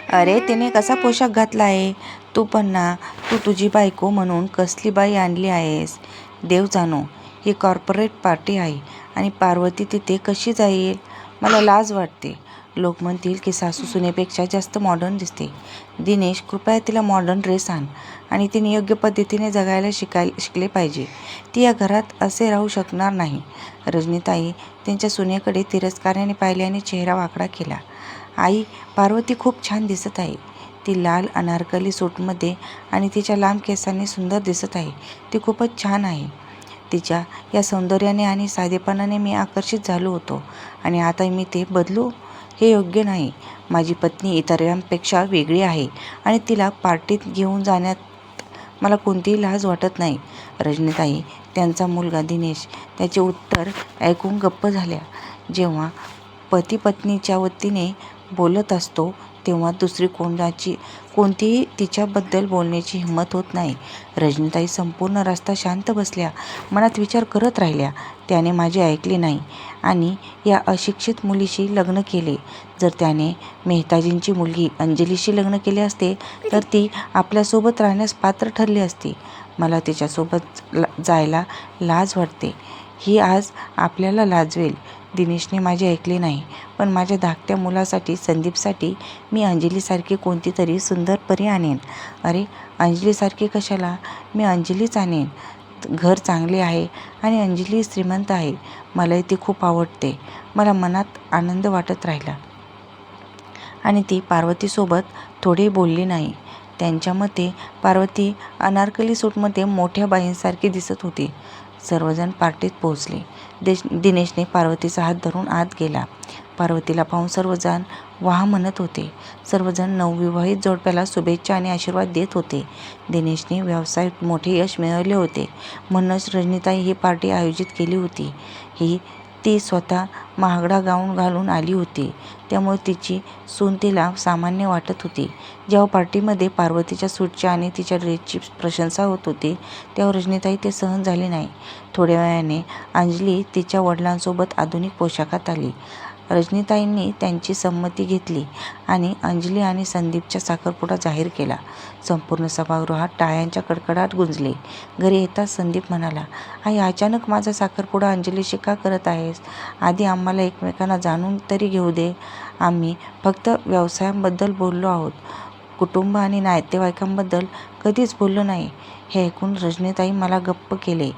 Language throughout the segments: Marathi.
अरे तिने कसा पोशाख घातला आहे. तू पण ना, तू तुझी बायको म्हणून कसली बाई आणली आहेस. देव जाणो, ही कॉर्पोरेट पार्टी आहे आणि पार्वती तिथे कशी जाईल. मला लाज वाटते. लोक म्हणतील की सासू सुनेपेक्षा जास्त मॉडर्न दिसते. दिनेश, कृपया तिला मॉडर्न ड्रेस आण आणि तिने योग्य पद्धतीने जगायला शिकले पाहिजे. ती या घरात असे राहू शकणार नाही. रजनीताई त्यांच्या सुनेकडे तिरस्काराने पाहिल्याने चेहरा वाकडा केला. आई, पार्वती खूप छान दिसत आहे. ती लाल अनारकली सूटमध्ये आणि तिच्या लांब केसांनी सुंदर दिसत आहे. ती खूपच छान आहे. तिच्या या सौंदर्याने आणि साधेपणाने मी आकर्षित झालो होतो आणि आता मी ते बदलू? हे योग्य नाही. माझी पत्नी इतरांपेक्षा वेगळी आहे आणि तिला पार्टीत घेऊन जाण्यात मला कोणतीही लाज वाटत नाही. रजनीताई, त्यांचा मुलगा दिनेश त्याचे उत्तर ऐकून गप्प झाल्या. जेव्हा पती पत्नीच्या वतीने बोलत असतो तेव्हा दुसरी कोणतीही तिच्याबद्दल बोलण्याची हिंमत होत नाही. रजनीताई संपूर्ण रस्ता शांत बसल्या, मनात विचार करत राहिल्या. त्याने माझे ऐकले नाही आणि या अशिक्षित मुलीशी लग्न केले. जर त्याने मेहताजींची मुलगी अंजलीशी लग्न केले असते तर ती आपल्यासोबत राहण्यास पात्र ठरली असती. मला तिच्यासोबत जायला लाज वाटते. ही आज आपल्याला लाजवेल. दिनेशने माझे ऐकले नाही, पण माझ्या धाकट्या मुलासाठी, संदीपसाठी मी अंजलीसारखी कोणती तरी सुंदर परी आणेन. अरे, अंजलीसारखी कशाला? मी अंजलीच आणेन. घर चांगले आहे आणि अंजली श्रीमंत आहे. मलाही ती खूप आवडते. मला मनात आनंद वाटत राहिला आणि ती पार्वतीसोबत थोडी बोलली नाही. त्यांच्या मते पार्वती अनारकली सूटमध्ये मोठ्या बाईंसारखी दिसत होती. सर्वजण पार्टीत पोहोचले. दिनेशने पार्वतीचा हात धरून आत गेला. पार्वतीला पाहून सर्वजण वाह म्हणत होते. सर्वजण नवविवाहित जोडप्याला शुभेच्छा आणि आशीर्वाद देत होते. दिनेशने व्यवसायात मोठे यश मिळवले होते, म्हणूनच रजनीताई ही पार्टी आयोजित केली होती. ती स्वतः महागडा गाऊन घालून आली होती, त्यामुळे तिची सून तिला सामान्य वाटत होती. जेव्हा पार्टीमध्ये पार्वतीच्या सूटची आणि तिच्या ड्रेसची प्रशंसा होत होती तेव्हा रजनीताई ते सहन झाले नाही. थोड्या वेळाने अंजली तिच्या वडिलांसोबत आधुनिक पोशाखात आली. रजनीताईंनी त्यांची संमती घेतली आणि अंजली आणि संदीपचा साखरपुडा जाहीर केला. संपूर्ण सभागृहात टाळ्यांच्या कडकडाट गुंजले. घरी येताच संदीप म्हणाला, आई, अचानक माझा साखरपुडा अंजलीशी का करत आहेस? आधी आम्हाला एकमेकांना जाणून तरी घेऊ दे. आम्ही फक्त व्यवसायाबद्दल बोललो आहोत, कुटुंब आणि नातेवाईकांबद्दल कधीच बोललो नाही. हे ऐकून रजनीताई मला गप्प केले.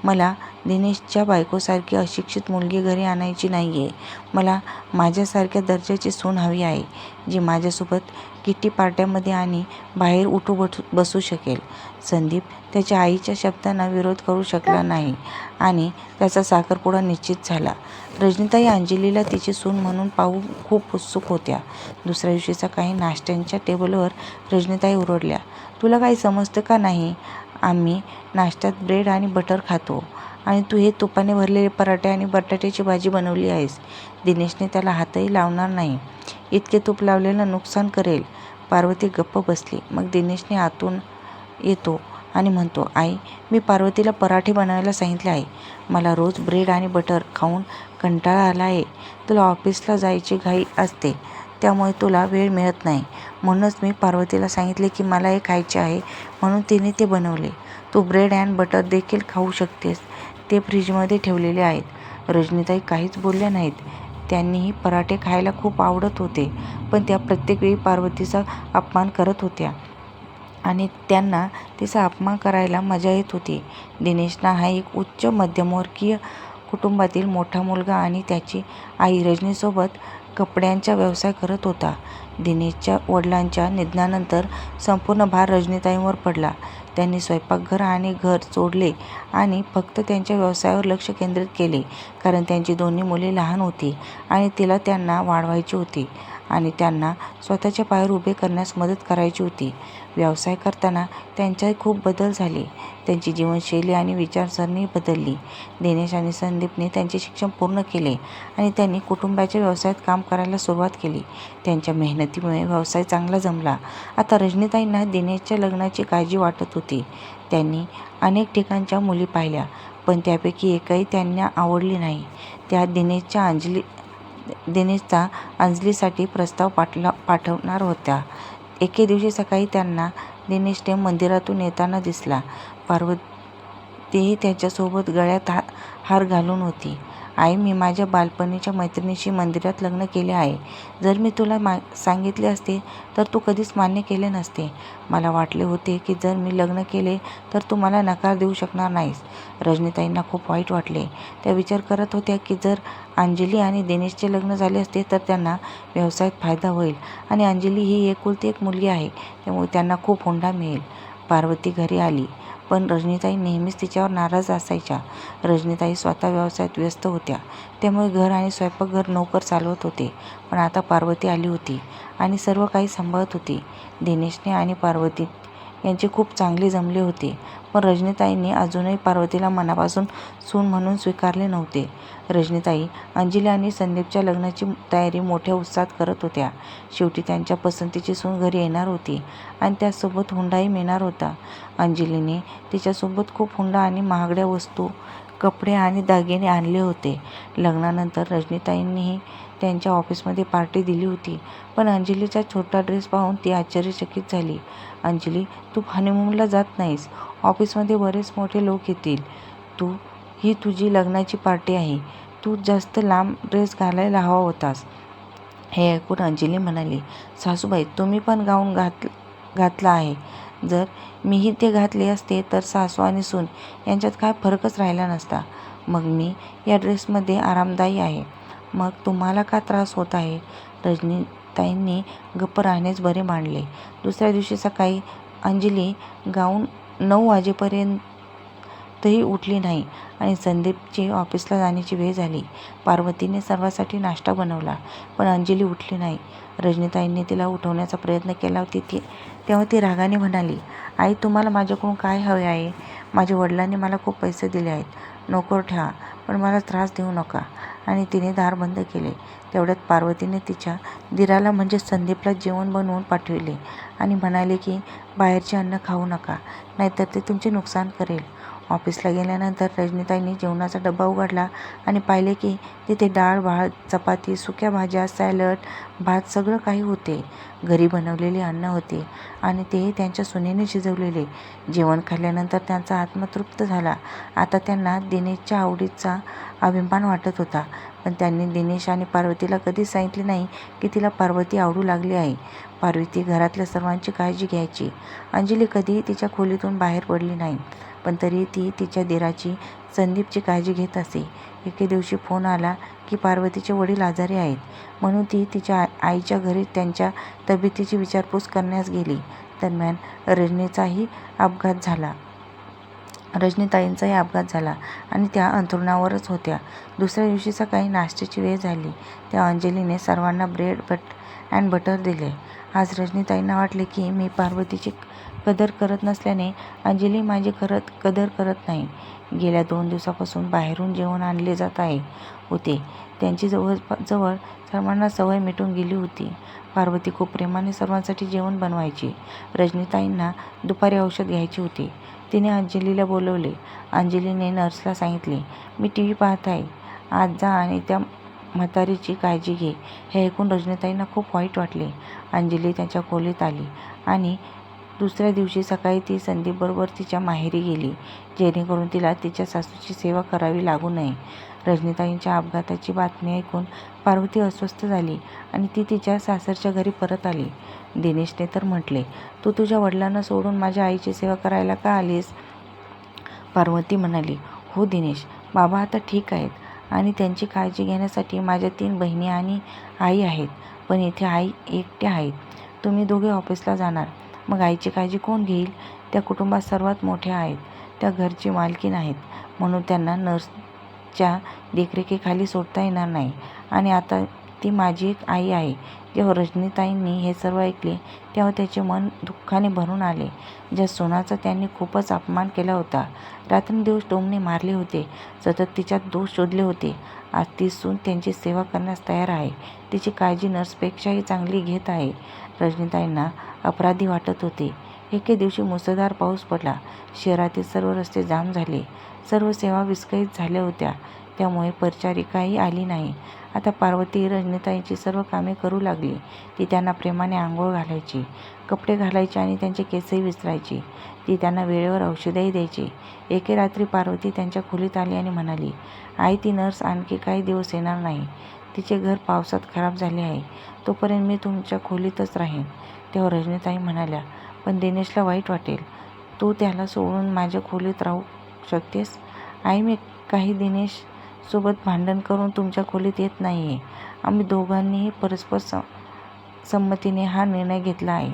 मला दिनेशच्या बायकोसारखी अशिक्षित मुलगी घरी आणायची नाहीये. मला माझ्यासारख्या दर्जाची सून हवी आहे, जी माझ्यासोबत किटी पार्ट्यांमध्ये आणि बाहेर उठू बसू शकेल. संदीप त्याच्या आईच्या शब्दांना विरोध करू शकला नाही आणि त्याचा साखरपुडा निश्चित झाला. रजनीताई अंजलीला तिची सून म्हणून पाहू खूप उत्सुक होत्या. दुसऱ्या दिवशी सकाळी नाश्त्यांच्या टेबलवर रजनीताई ओरडल्या, तुला काही समजतं का नाही? आम्ही नाश्त्यात ब्रेड आणि बटर खातो आणि तू हे तुपाने भरलेले पराठे आणि बटाट्याची भाजी बनवली आहेस. दिनेशने त्याला हातही लावणार नाही. इतके तूप लावलेलं नुकसान करेल. पार्वती गप्प बसली. मग दिनेशने आतून येतो आणि म्हणतो, आई, मी पार्वतीला पराठे बनवायला सांगितले आहे. मला रोज ब्रेड आणि बटर खाऊन कंटाळा आला आहे. तुला ऑफिसला जायची घाई असते, त्यामुळे तुला वेळ मिळत नाही. म्हणूनच मी पार्वतीला सांगितले की मला हे खायचे आहे, म्हणून तिने ते बनवले. तू ब्रेड अँड बटर देखील खाऊ शकतेस. ते फ्रीजमध्ये ठेवलेले आहेत. रजनीताई काहीच बोलल्या नाहीत. त्यांनीही पराठे खायला खूप आवडत होते, पण त्या प्रत्येक वेळी पार्वतीचा अपमान करत होत्या आणि त्यांना तिचा अपमान करायला मजा येत होती. दिनेशना हा एक उच्च मध्यमवर्गीय कुटुंबातील मोठा मुलगा आणि त्याची आई रजनीसोबत कपड्यांचा व्यवसाय करत होता. दिनेशच्या वडिलांच्या निधनानंतर संपूर्ण भार रजनीताईंवर पडला. त्यांनी स्वयंपाकघर आणि घर सोडले आणि फक्त त्यांच्या व्यवसायावर लक्ष केंद्रित केले, कारण त्यांची दोन्ही मुले लहान होती आणि तिला त्यांना वाढवायची होती आणि त्यांना स्वतःच्या पायावर उभे करण्यास मदत करायची होती. व्यवसाय करताना त्यांच्यात खूप बदल झाले. त्यांची जीवनशैली आणि विचारसरणी बदलली. दिनेश आणि संदीपने त्यांचे शिक्षण पूर्ण केले आणि त्यांनी कुटुंबाच्या व्यवसायात काम करायला सुरुवात केली. त्यांच्या मेहनतीमुळे व्यवसाय चांगला जमला. आता रजनीताईंना दिनेशच्या लग्नाची काळजी वाटत होती. त्यांनी अनेक ठिकाणच्या मुली पाहिल्या, पण त्यापैकी एकही त्यांना आवडली नाही. त्या दिनेशचा अंजलीसाठी प्रस्ताव पाठवणार होत्या. एके दिवशी सकाळी त्यांना दिनेशने मंदिरातून येताना दिसला. पार्वतीही त्याच्यासोबत गळ्यात हार घालून होती. आई, मी माझ्या बालपणीच्या मैत्रिणीशी मंदिरात लग्न केले आहे. जर मी तुला सांगितले असते तर तू कधीच मान्य केले नसते. मला वाटले होते की जर मी लग्न केले तर तू मला नकार देऊ शकणार नाहीस. रजनीताईंना खूप वाईट वाटले. त्या विचार करत होत्या की जर अंजली आणि दिनेशचे लग्न झाले असते तर त्यांना व्यवसायात फायदा होईल आणि अंजली ही एकुलती एक मुलगी आहे, त्यामुळे त्यांना खूप हुंडा मिळेल. पार्वती घरी आली, पण रजनीताई नेहमीच तिच्यावर नाराज असायच्या. रजनीताई स्वतः व्यवसायात व्यस्त होत्या, त्यामुळे घर आणि स्वयंपाकघर नोकर चालवत होते. पण आता पार्वती आली होती आणि सर्व काही सांभाळत होती. दिनेशने आणि पार्वती यांचे खूप चांगले जमले होते, पण रजनीताईंनी अजूनही पार्वतीला मनापासून सून म्हणून स्वीकारले नव्हते. रजनीताई अंजली आणि संदीपच्या लग्नाची तयारी मोठ्या उत्साहात करत होत्या. शेवटी त्यांच्या पसंतीची सून घरी येणार होती आणि त्यासोबत हुंडाही मिळणार होता. अंजलीने तिच्यासोबत खूप हुंडा आणि महागड्या वस्तू, कपडे आणि दागिने आणले होते. लग्नानंतर रजनीताईंनीही त्यांच्या ऑफिसमध्ये पार्टी दिली होती, पण अंजलीचा छोटा ड्रेस पाहून ती आश्चर्यचकित झाली. अंजली, तू हनीमूनला जात नाहीस. ऑफिसमध्ये बरेच मोठे लोक येतील. ही तुझी लग्नाची पार्टी आहे. तू जास्त लांब ड्रेस घालायला हवा होतास. हे ऐकून अंजली म्हणाली, सासूबाई, तुम्ही पण गाऊन घातला आहे. जर मीही ते घातले असते तर सासू आणि सून यांच्यात काय फरकच राहिला नसता. मग मी या ड्रेसमध्ये आरामदायी आहे. मग तुम्हाला का त्रास होत आहे? रजनीताईंनी गप्प राहणेच बरे मानले. दुसऱ्या दिवशी सकाळी अंजली गाऊन 9 वाजेपर्यंतही उठली नाही आणि संदीपची ऑफिसला जाण्याची वेळ झाली. पार्वतीने सर्वांसाठी नाश्ता बनवला, पण अंजली उठली नाही. रजनीताईंनी तिला उठवण्याचा प्रयत्न केला तेव्हा ती रागाने म्हणाली, आई, तुम्हाला माझ्याकडून काय हवे आहे? माझ्या वडिलांनी मला खूप पैसे दिले आहेत. नोकर ठेवा, पण मला त्रास देऊ नका. आणि तिने दार बंद केले. तेवढ्यात पार्वतीने तिच्या दिराला म्हणजे संदीपला जेवण बनवून पाठविले आणि म्हणाले की बाहेरचे अन्न खाऊ नका, नाहीतर ते तुमचे नुकसान करेल. ऑफिसला गेल्यानंतर रजनीताईंनी जेवणाचा डबा उघडला आणि पाहिले की तिथे डाळ, भात, चपाती, सुक्या भाज्या, सॅलड, भात सगळं काही होते. घरी बनवलेले अन्न होते आणि तेही त्यांच्या सुनेने शिजवलेले. जेवण खाल्ल्यानंतर त्यांचा आत्मा तृप्त झाला. आता त्यांना दिनेशच्या आवडीचा अभिमान वाटत होता, पण त्यांनी दिनेश आणि पार्वतीला कधीच सांगितले नाही की तिला पार्वती आवडू लागली आहे. पार्वती घरातल्या सर्वांची काळजी घ्यायची. अंजली कधीही तिच्या खोलीतून बाहेर पडली नाही, पण तरी ती तिच्या दिराची, संदीपची काळजी घेत असे. एके दिवशी फोन आला की पार्वतीचे वडील आजारी आहेत, म्हणून ती तिच्या आईच्या घरी त्यांच्या तब्येतीची विचारपूस करण्यास गेली. दरम्यान रजनीताईंचाही अपघात झाला आणि त्या अंथरुणावरच होत्या. दुसऱ्या दिवशी सकाळी नाश्त्याची वेळ झाली तेव्हा अंजलीने सर्वांना ब्रेड अँड बटर दिले. आज रजनीताईंना वाटले की मी पार्वतीची कदर करत नसल्याने अंजली माझी कदर करत नाही. गेल्या 2 दिवसापासून बाहेरून जेवण आणले जात होते. त्यांची जवळ सर्वांना सवय मिटून गेली होती. पार्वती खूप प्रेमाने सर्वांसाठी जेवण बनवायची. रजनीताईंना दुपारी औषध घ्यायचे होते. तिने अंजलीला बोलवले. अंजलीने नर्सला सांगितले, मी टीव्ही पाहत आहे, आज जा आणि त्या म्हातारीची काळजी घे. हे ऐकून रजनीताईंना खूप वाईट वाटले. अंजली त्यांच्या खोलीत आली आणि दुसऱ्या दिवशी सकाळी ती संदीपबरोबर तिच्या माहेरी गेली, जेणेकरून तिला तिच्या सासूची सेवा करावी लागू नये. रजनीताईंच्या अपघाताची बातमी ऐकून पार्वती अस्वस्थ झाली आणि ती तिच्या सासरच्या घरी परत आली. दिनेशने तर म्हटले, तू तुझ्या वडिलांना सोडून माझ्या आईची सेवा करायला का आलीस? पार्वती म्हणाली, हो दिनेश, बाबा आता ठीक आहेत आणि त्यांची काळजी घेण्यासाठी माझ्या 3 बहिणी आणि आई आहेत, पण इथे आई एकट्या आहेत. तुम्ही दोघे ऑफिसला जाणार, मग आईची काळजी कोण घेईल? त्या कुटुंबात सर्वात मोठ्या आहेत, त्या घरची मालकीण आहेत, म्हणून त्यांना नर्सच्या देखरेखीखाली सोडता येणार नाही आणि आता ती माझी एक आई आहे. जेव्हा रजनीताईंनी हे सर्व ऐकले तेव्हा त्याचे मन दुःखाने भरून आले. ज्या सुनाचा त्यांनी खूपच अपमान केला होता, रात्रंदिवस टोमणे मारले होते, सतत तिच्यात दोष शोधले होते, आज ती सून त्यांची सेवा करण्यास तयार आहे, तिची काळजी नर्सपेक्षाही चांगली घेत आहे. रजनीताईंना अपराधी वाटत होते. एके दिवशी मुसळधार पाऊस पडला. शहरातील सर्व रस्ते जाम झाले. सर्व सेवा विस्कळीत झाल्या होत्या, त्यामुळे परिचारिकाही आली नाही. आता पार्वती रजनीताईंची सर्व कामे करू लागली. ती त्यांना प्रेमाने आंघोळ घालायची, कपडे घालायची आणि त्यांचे केसही विसरायची. ती त्यांना वेळेवर औषधही द्यायची. एके रात्री पार्वती त्यांच्या खोलीत आली आणि म्हणाली, आई, ती नर्स आणखी काही दिवस येणार नाही. तिचे घर पावसात खराब झाले आहे. तोपर्यंत मी तुमच्या खोलीतच राहीन. तेव्हा रजनीताई म्हणाल्या, पण दिनेशला वाईट वाटेल. तू त्याला सोडून माझ्या खोलीत राहू शकतेस? आई, मी काही दिनेश सोबत भांडण करून तुमच्या खोलीत येत नाही आहे. आम्ही दोघांनीही परस्पर संमतीने हा निर्णय घेतला आहे.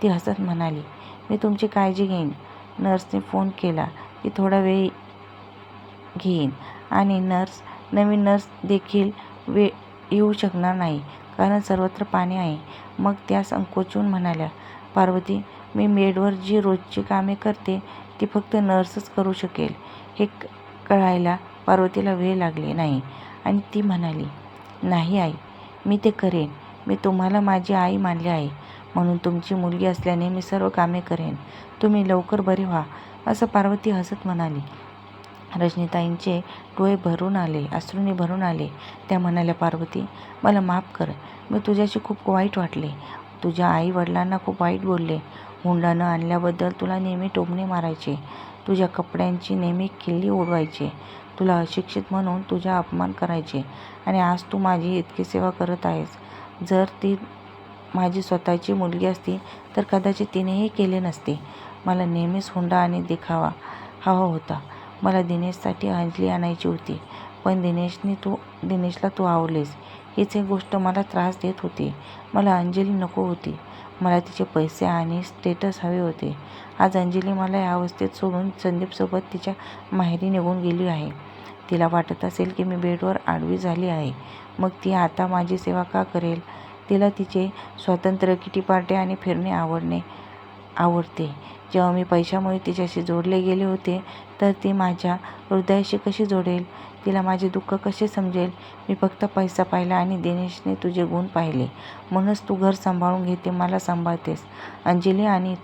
ती हसत म्हणाली, मी तुमची काळजी घेईन. नर्सने फोन केला की थोडा वेळ घेईन आणि नवीन नर्स देखील येऊ शकणार नाही कारण सर्वत्र पाणी आहे. मग त्या संकोचून म्हणाल्या, पार्वती, मी मेडवर जी रोजची कामे करते ती फक्त नर्सच करू शकेल. हे कळायला पार्वतीला वेळ लागले नाही आणि ती म्हणाली, नाही आई, मी ते करेन. मी तुम्हाला माझी आई मानली आहे म्हणून तुमची मुलगी असल्याने मी सर्व कामे करेन. तुम्ही लवकर बरे व्हा, असं पार्वती हसत म्हणाली. रजनीताईंचे डोळे अश्रूंनी भरून आले. त्या म्हणाल्या, पार्वती, मला माफ कर. मी तुझ्याशी खूप वाईट वाटले. तुझ्या आई वडिलांना खूप वाईट बोलले. हुंडा न आणल्याबद्दल तुला नेहमी टोमणे मारायचे. तुझ्या कपड्यांची नेहमी खिल्ली उडवायचे. तुला अशिक्षित म्हणून तुझा अपमान करायचे आणि आज तू माझी इतकी सेवा करत आहेस. जर ती माझी स्वतःची मुलगी असती तर कदाचित तिनेही केले नसते. मला नेहमीच हुंडा आणि दिखावा हवा होता. मला दिनेशसाठी अंजली आणायची होती, पण दिनेशला तू आवडलीस. हीच एक गोष्ट मला त्रास देत होती. मला अंजली नको होती. मला तिचे पैसे आणि स्टेटस हवे होते. आज अंजली मला या अवस्थेत सोडून संदीपसोबत तिच्या माहेरी निघून गेली आहे. तिला वाटत असेल की मी बेडवर आडवी झाली आहे. मग ती आता माझी सेवा का करेल? तिला तिचे स्वातंत्र्य, किटी पार्ट्या आणि फिरणे आवडते. जेव्हा मी पैशामुळे तिच्याशी जोडले गेले होते तर ती माझ्या हृदयाशी कशी जोडेल? तिला माझे दुःख कसे समजेल? मी फक्त पैसा पाहिला आणि दिनेशने तुझे गुण पाहिले. म्हणूनच तू घर सांभाळून घेते, मला सांभाळतेस. अंजली आणि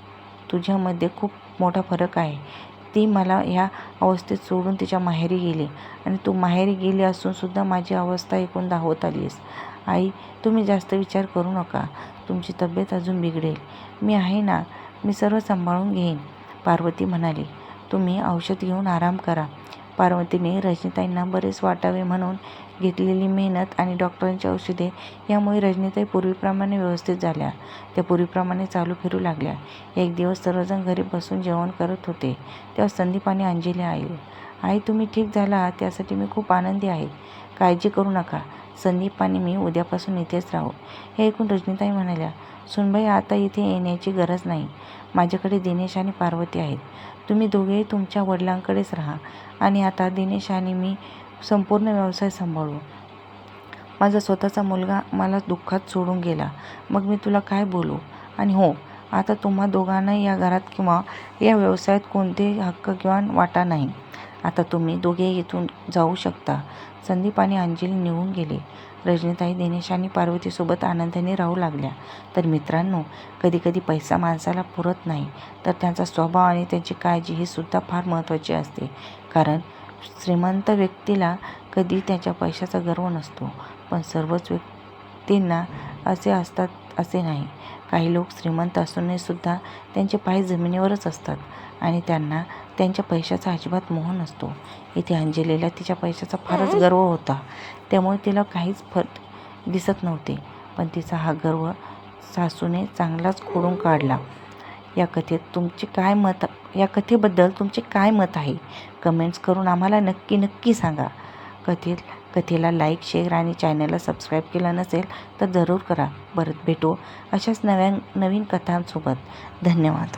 तुझ्यामध्ये खूप मोठा फरक आहे. ती मला ह्या अवस्थेत सोडून तिच्या माहेरी गेली आणि तू माहेरी गेली असून सुद्धा माझी अवस्था ऐकून धावत आलीस. आई, तुम्ही जास्त विचार करू नका. तुमची तब्येत अजून बिघडेल. मी आहे ना, मी सर्व सांभाळून घेईन. पार्वती म्हणाली, तुम्ही औषध घेऊन आराम करा. पार्वतीने रजनीताईंना बरेच वाटावे म्हणून घेतलेली मेहनत आणि डॉक्टरांची औषधे यामुळे रजनीताई पूर्वीप्रमाणे व्यवस्थित झाल्या. त्या पूर्वीप्रमाणे चालू फिरू लागल्या. एक दिवस सर्वजण घरी बसून जेवण करत होते तेव्हा संदीप आणि अंजली आले. आई, तुम्ही ठीक झाला आहात त्यासाठी मी खूप आनंदी आहे. काळजी करू नका. संदीप आणि मी उद्यापासून इथेच राहू. हे ऐकून रजनीताई म्हणाल्या, सुनबाई, आता इथे येण्याची गरज नाही. माझ्याकडे दिनेश आणि पार्वती आहेत. तुम्ही दोघेही तुमच्या वडिलांकडेच राहा आणि आता दिनेश आणि मी संपूर्ण व्यवसाय सांभाळू. माझा स्वतःचा मुलगा मला दुःखात सोडून गेला. मग मी तुला काय बोलू? आणि हो, आता तुम्हा दोघांनाही या घरात किंवा या व्यवसायात कोणतेही हक्क किंवा वाटा नाही. आता तुम्ही दोघे इथून जाऊ शकता. संदीप आणि अंजली निघून गेले. रजनीताई दिनेश आणि पार्वतीसोबत आनंदाने राहू लागल्या. तर मित्रांनो, कधीकधी पैसा माणसाला पुरत नाही तर त्यांचा स्वभाव आणि त्यांची काळजी ही सुद्धा फार महत्त्वाची असते. कारण श्रीमंत व्यक्तीला कधी त्याच्या पैशाचा गर्व नसतो, पण सर्वच व्यक्तींना असे असतात असे नाही. काही लोक श्रीमंत असूनही सुद्धा त्यांचे पाय जमिनीवरच असतात आणि त्यांना त्यांच्या पैशाचा अजिबात मोह नसतो. इथे अंजलीला तिच्या पैशाचा फारच गर्व होता, त्यामुळे तिला काहीच फरक दिसत नव्हते. पण तिचा हा गर्व सासूने चांगलाच खोडून काढला. या कथेबद्दल तुमचे काय मत आहे? कमेंट्स करून आम्हाला नक्की सांगा. कथेला लाईक, शेअर आणि चॅनलला सबस्क्राईब केलं नसेल तर जरूर करा. परत भेटू अशाच नवीन कथांसोबत. धन्यवाद.